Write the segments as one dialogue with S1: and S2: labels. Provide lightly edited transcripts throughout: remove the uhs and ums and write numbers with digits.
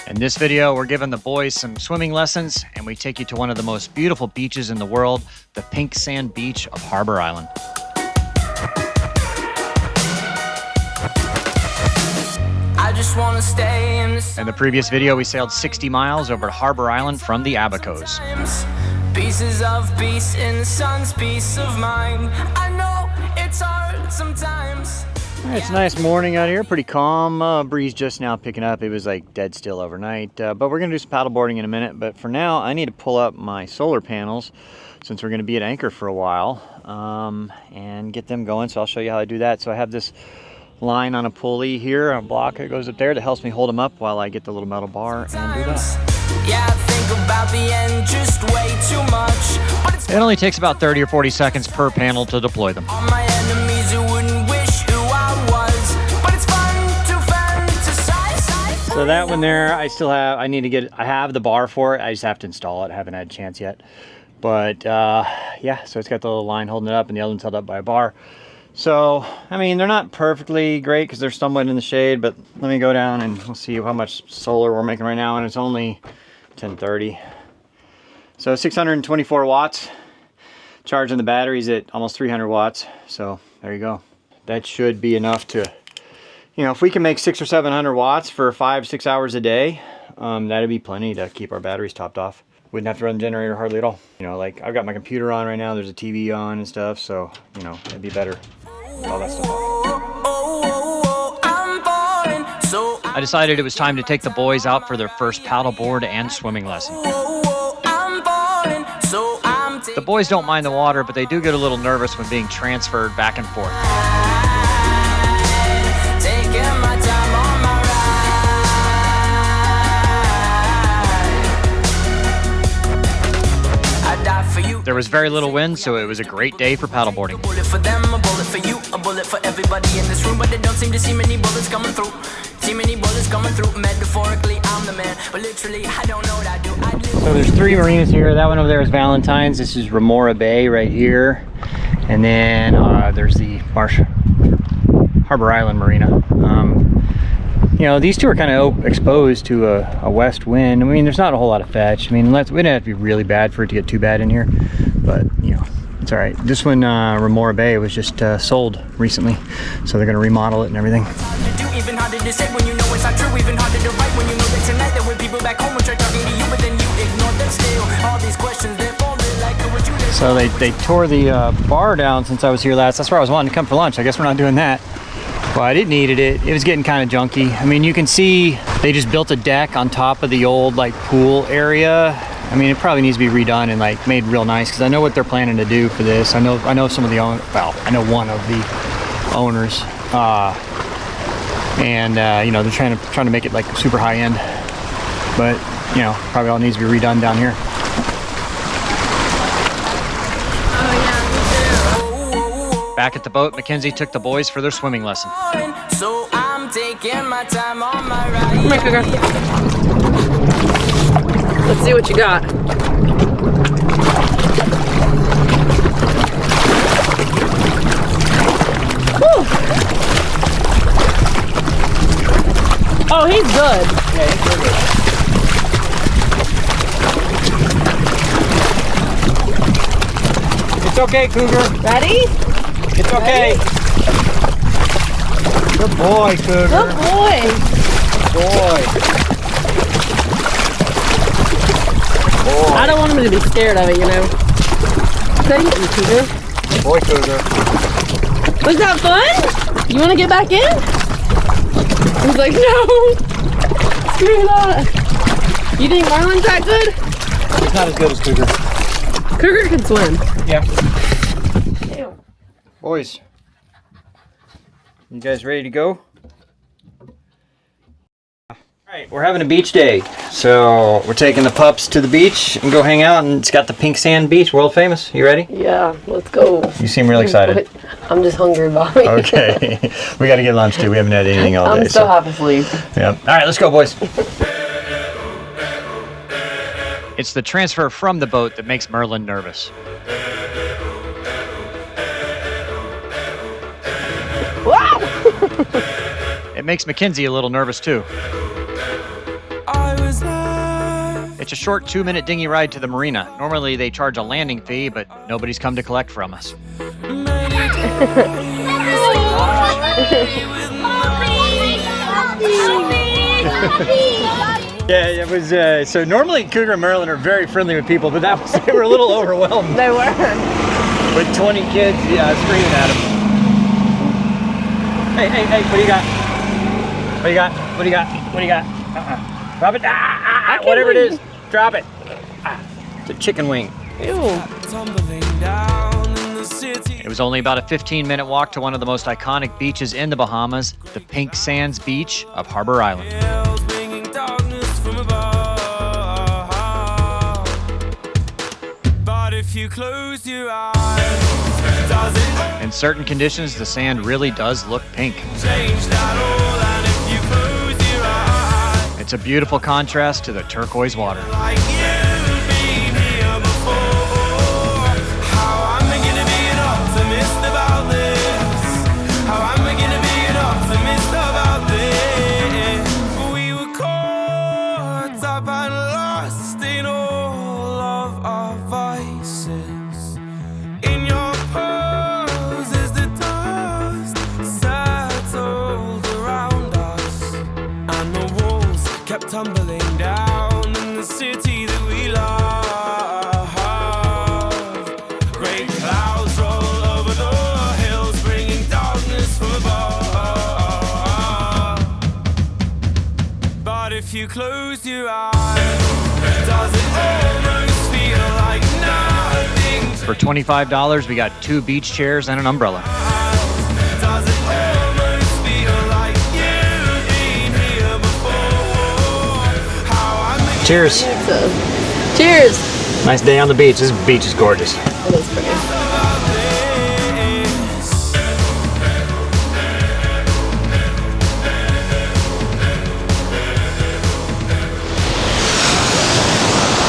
S1: In this video, we're giving the boys some swimming lessons, and we take you to one of the most beautiful beaches in the world, the pink sand beach of Harbour Island.
S2: I just wanna stay in
S1: In the previous video, we sailed 60 miles over to Harbour Island from the Abacos.
S2: Pieces of peace in the sun's peace of mind. I know it's hard sometimes.
S1: It's a nice morning out here, pretty calm. Breeze just now picking up. It was like dead still overnight, but we're gonna do some paddleboarding in a minute. But for now, I need to pull up my solar panels since we're gonna be at anchor for a while and get them going. So I'll show you how I do that. So I have this line on a pulley here, a block that goes up there that helps me hold them up while I get the little metal bar and do that.
S2: Yeah, I think about the end just way too much. But it's
S1: It only takes about 30 or 40 seconds per panel to deploy them.
S2: all my enemies who wouldn't wish who I was. But it's fun to fantasize.
S1: So that one there, I have the bar for it. I just have to install it. I haven't had a chance yet. But yeah, so it's got the little line holding it up and the other one's held up by a bar. So, I mean, they're not perfectly great because they're somewhat in the shade, but let me go down and we'll see how much solar we're making right now, and it's only 10:30. So 624 watts. Charging the batteries at almost 300 watts. So there you go. That should be enough to, you know, if we can make 600 or 700 watts for 5-6 hours a day, that'd be plenty to keep our batteries topped off. Wouldn't have to run the generator hardly at all. You know, like I've got my computer on right now, there's a TV on and stuff, so, you know, it'd be better. All that stuff off. I decided it was time to take the boys out for their first paddleboard and swimming lesson. The boys don't mind the water, but they do get a little nervous when being transferred back and forth. There was very little wind, so it was a great day for paddleboarding.
S2: A bullet for them, a bullet for you, a bullet for everybody in this room, but they don't seem to see many bullets coming through. See many bullets coming through. Metaphorically, I'm the man, but literally, I don't know what I do.
S1: So there's 3 marinas here. That one over there is Valentine's. This is Remora Bay right here, and then there's the Harbour Island Marina. You know, these two are kind of exposed to a west wind. I mean, there's not a whole lot of fetch. I mean, it didn't have to be really bad for it to get too bad in here, but you know, it's all right. This one, Remora Bay, was just sold recently, so they're gonna remodel it and everything.
S2: Even harder to say when you know it's not true. Even harder to write when you know that tonight there were people back home which are talking to you, but then you ignore them still. All these questions they're folded like what you.
S1: So they tore the bar down since I was here last. That's where I was wanting to come for lunch. I guess we're not doing that. But it needed it. It was getting kind of junky. I mean, you can see they just built a deck on top of the old like pool area. I mean, it probably needs to be redone and like made real nice because I know what they're planning to do for this. I know some of the I know one of the owners, and you know, they're trying to make it like super high end. But you know, probably all needs to be redone down here. Back at the boat, Mackenzie took the boys for their swimming lesson.
S2: So I'm taking my time on my ride.
S3: Come here, Cougar. Let's see what you got. Woo. Oh, he's good.
S1: Yeah, he's very good. It's okay, Cougar.
S3: Ready?
S1: It's okay. Good boy, Cougar.
S3: Good boy.
S1: Boy. Boy.
S3: I don't want him to be scared of it, you know. Thank you, Cougar.
S1: Boy, Cougar.
S3: Was that fun? You want to get back in? He's like, no. Screw that. You think Marlon's that good?
S1: It's not as good as Cougar.
S3: Cougar can swim.
S1: Yeah.
S3: Ew.
S1: Boys, you guys ready to go? Alright, we're having a beach day. So we're taking the pups to the beach and go hang out, and it's got the pink sand beach, world famous. You ready?
S3: Yeah, let's go.
S1: You seem real excited.
S3: I'm just hungry, Bobby.
S1: Okay. We gotta get lunch too. We haven't had anything all day.
S3: I'm still half asleep.
S1: Yeah. Alright, let's go, boys. It's the transfer from the boat that makes Merlin nervous.
S3: Wow!
S1: It makes Mackenzie a little nervous too.
S2: I
S1: It's a short 2-minute dinghy ride to the marina. Normally they charge a landing fee, but nobody's come to collect from us. Yeah, it was, so normally Cougar and Maryland are very friendly with people, but that was, they were a little overwhelmed.
S3: They were.
S1: With 20 kids, yeah, screaming at them. Hey, what do you got? What do you got? What do you got? What do you got? Drop it. Whatever it is, drop it. It's a chicken wing.
S3: Ew.
S1: It was only about a 15-minute walk to one of the most iconic beaches in the Bahamas, the Pink Sands Beach of Harbour Island. In certain conditions, the sand really does look pink. It's a beautiful contrast to the turquoise water.
S2: Tumbling down in the city that we love. Great clouds roll over the hills, bringing darkness from above. But if you close your eyes, does it almost feel like nothing?
S1: For $25, we got 2 beach chairs and an umbrella.
S2: Does it almost feel like you've been here before?
S1: Cheers.
S3: Cheers.
S1: Nice day on the beach. This beach is gorgeous.
S3: It is pretty.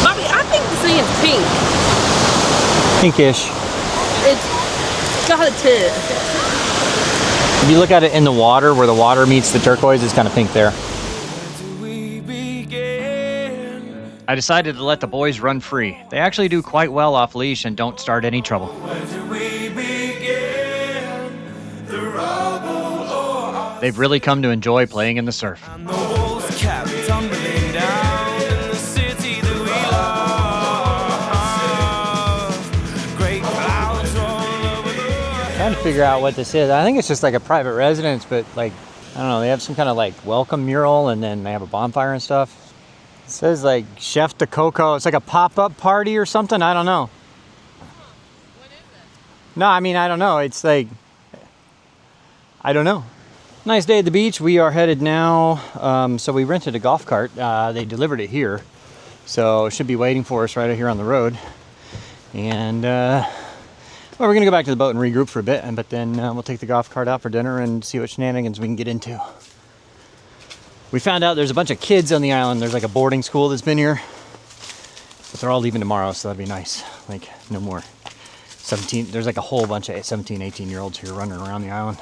S3: Bobby, I think the sand's pink.
S1: Pinkish.
S3: It's got a tint.
S1: If you look at it in the water, where the water meets the turquoise, it's kind of pink there. I decided to let the boys run free. They actually do quite well off leash and don't start any trouble. They've really come to enjoy playing in the surf. Trying to figure out what this is. I think it's just like a private residence, but like, I don't know, they have some kind of like welcome mural and then they have a bonfire and stuff. It says like Chef de Coco. It's like a pop-up party or something. I don't know.
S3: What is it?
S1: No, I mean, I don't know. It's like, I don't know. Nice day at the beach. We are headed now. So we rented a golf cart. They delivered it here. So it should be waiting for us right here on the road. And well, we're gonna go back to the boat and regroup for a bit, but then we'll take the golf cart out for dinner and see what shenanigans we can get into. We found out there's a bunch of kids on the island. There's like a boarding school that's been here, but they're all leaving tomorrow, so that'd be nice. Like no more 17, there's like a whole bunch of 17, 18-year-olds here running around the island.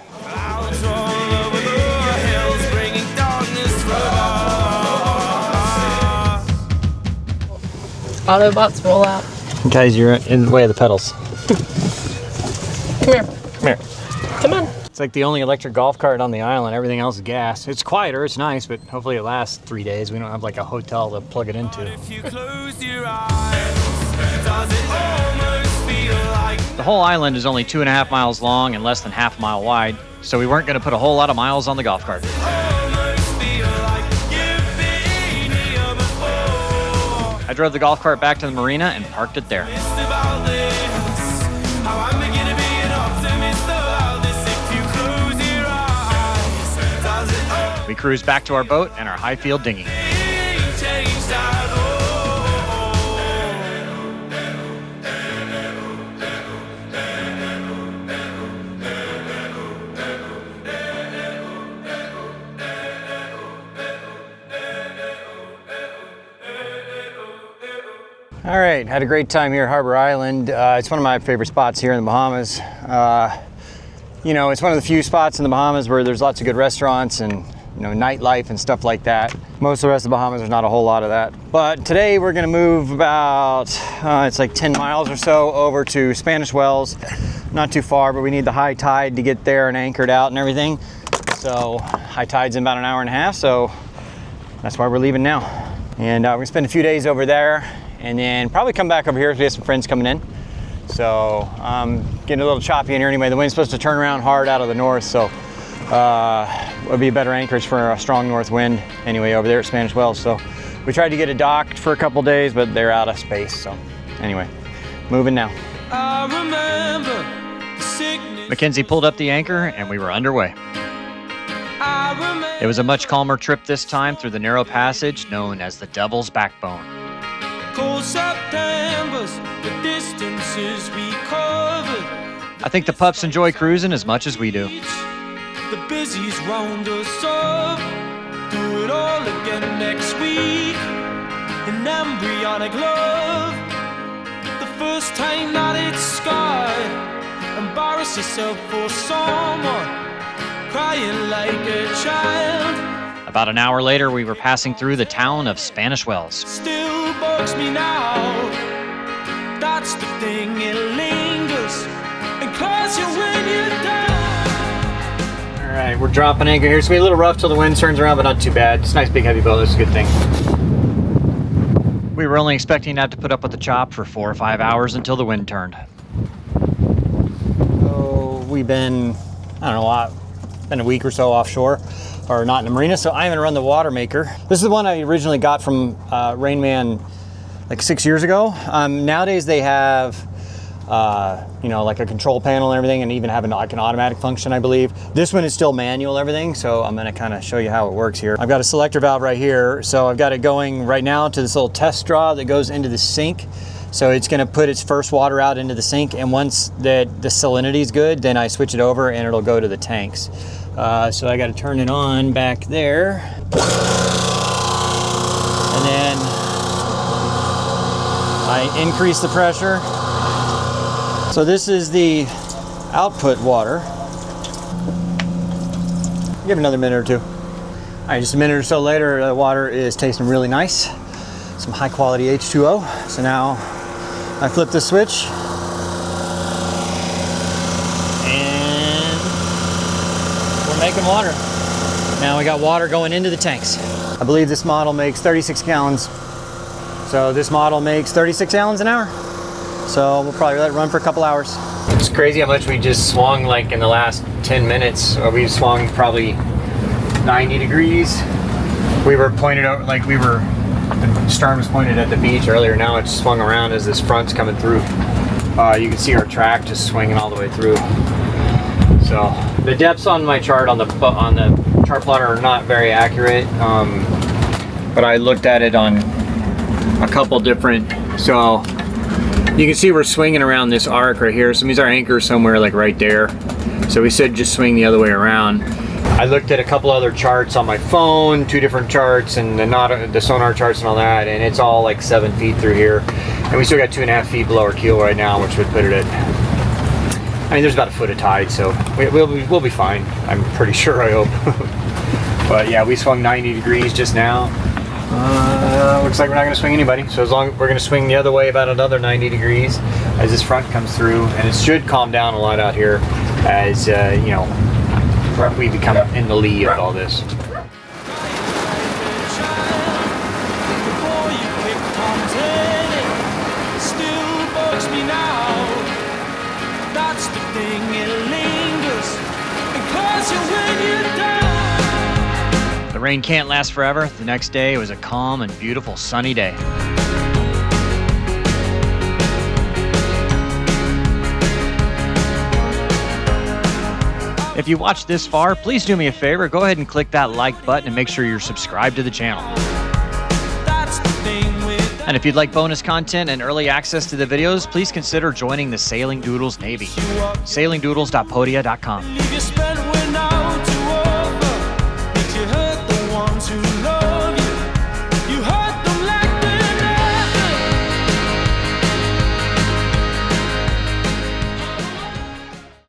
S3: Autobots roll out.
S1: Guys, you're in the way of the pedals.
S3: Come here.
S1: Come here.
S3: Come on.
S1: It's like the only electric golf cart on the island. Everything else is gas. It's quieter, it's nice, but hopefully it lasts 3 days. We don't have like a hotel to plug it into. The whole island is only 2.5 miles long and less than half a mile wide, so we weren't going to put a whole lot of miles on the golf cart. I drove the golf cart back to the marina and parked it there. We cruised back to our boat and our high-field dinghy. All right, had a great time here at Harbour Island. It's one of my favorite spots here in the Bahamas. You know, it's one of the few spots in the Bahamas where there's lots of good restaurants and you know, nightlife and stuff like that. Most of the rest of the Bahamas, there's not a whole lot of that. But today we're gonna move about, it's like 10 miles or so over to Spanish Wells. Not too far, but we need the high tide to get there and anchored out and everything. So high tide's in about an hour and a half, so that's why we're leaving now. And we're gonna spend a few days over there and then probably come back over here because we have some friends coming in. So getting a little choppy in here anyway. The wind's supposed to turn around hard out of the north, so it'll be a better anchorage for a strong north wind anyway over there at Spanish Wells. So we tried to get it docked for a couple days, but they're out of space. So anyway, moving now.
S4: I remember the sickness.
S1: Mackenzie pulled up the anchor and we were underway.
S4: I remember
S1: It was a much calmer trip this time through the narrow passage known as the Devil's Backbone.
S4: cold Septembers, the distances we covered.
S1: I think the pups enjoy cruising as much as we do.
S4: The busies round us up. Do it all again next week. An embryonic love. The first time that it's scarred. Embarrass yourself for someone. Crying like a child.
S1: About an hour later, we were passing through the town of Spanish Wells.
S4: Still bugs me now. That's the thing, it lingers and claws you when you're down.
S1: All right, we're dropping anchor here. It's gonna be a little rough till the wind turns around, but not too bad. It's a nice big heavy boat. That's a good thing. We were only expecting to have to put up with the chop for 4 or 5 hours until the wind turned. So we've been, I don't know, been a week or so offshore, or not in the marina, so I'm gonna run the water maker. This is the one I originally got from Rain Man like 6 years ago. Nowadays they have, you know, like a control panel and everything, and even have like an automatic function, I believe. This one is still manual, everything, so I'm gonna kind of show you how it works here. I've got a selector valve right here, so I've got it going right now to this little test straw that goes into the sink. So it's gonna put its first water out into the sink, and once the salinity is good, then I switch it over and it'll go to the tanks. So I gotta turn it on back there. And then I increase the pressure. So this is the output water. Give it another minute or two. All right, just a minute or so later, the water is tasting really nice. Some high quality H2O. So now I flip the switch. And we're making water. Now we got water going into the tanks. I believe this model makes 36 gallons. So this model makes 36 gallons an hour. So we'll probably let it run for a couple hours. It's crazy how much we just swung like in the last 10 minutes. We swung probably 90 degrees. We were pointed out, like the stern was pointed at the beach earlier. Now it's swung around as this front's coming through. You can see our track just swinging all the way through. So the depths on my chart on the chart plotter are not very accurate, but I looked at it on a couple different. So you can see we're swinging around this arc right here. So it means our anchor is somewhere like right there. So we said just swing the other way around. I looked at a couple other charts on my phone, 2 different charts, and the sonar charts and all that, and it's all like 7 feet through here. And we still got 2.5 feet below our keel right now, which would put it at, I mean, there's about a foot of tide, so we'll be fine. I'm pretty sure, I hope. But yeah, we swung 90 degrees just now. Looks like we're not gonna swing anybody. So as long as we're gonna swing the other way about another 90 degrees as this front comes through, and it should calm down a lot out here as, you know, we become in the lee of all this. The rain can't last forever. The next day it was a calm and beautiful sunny day. If you watched this far, please do me a favor. Go ahead and click that like button and make sure you're subscribed to the channel. And if you'd like bonus content and early access to the videos, please consider joining the Sailing Doodles Navy. sailingdoodles.podia.com.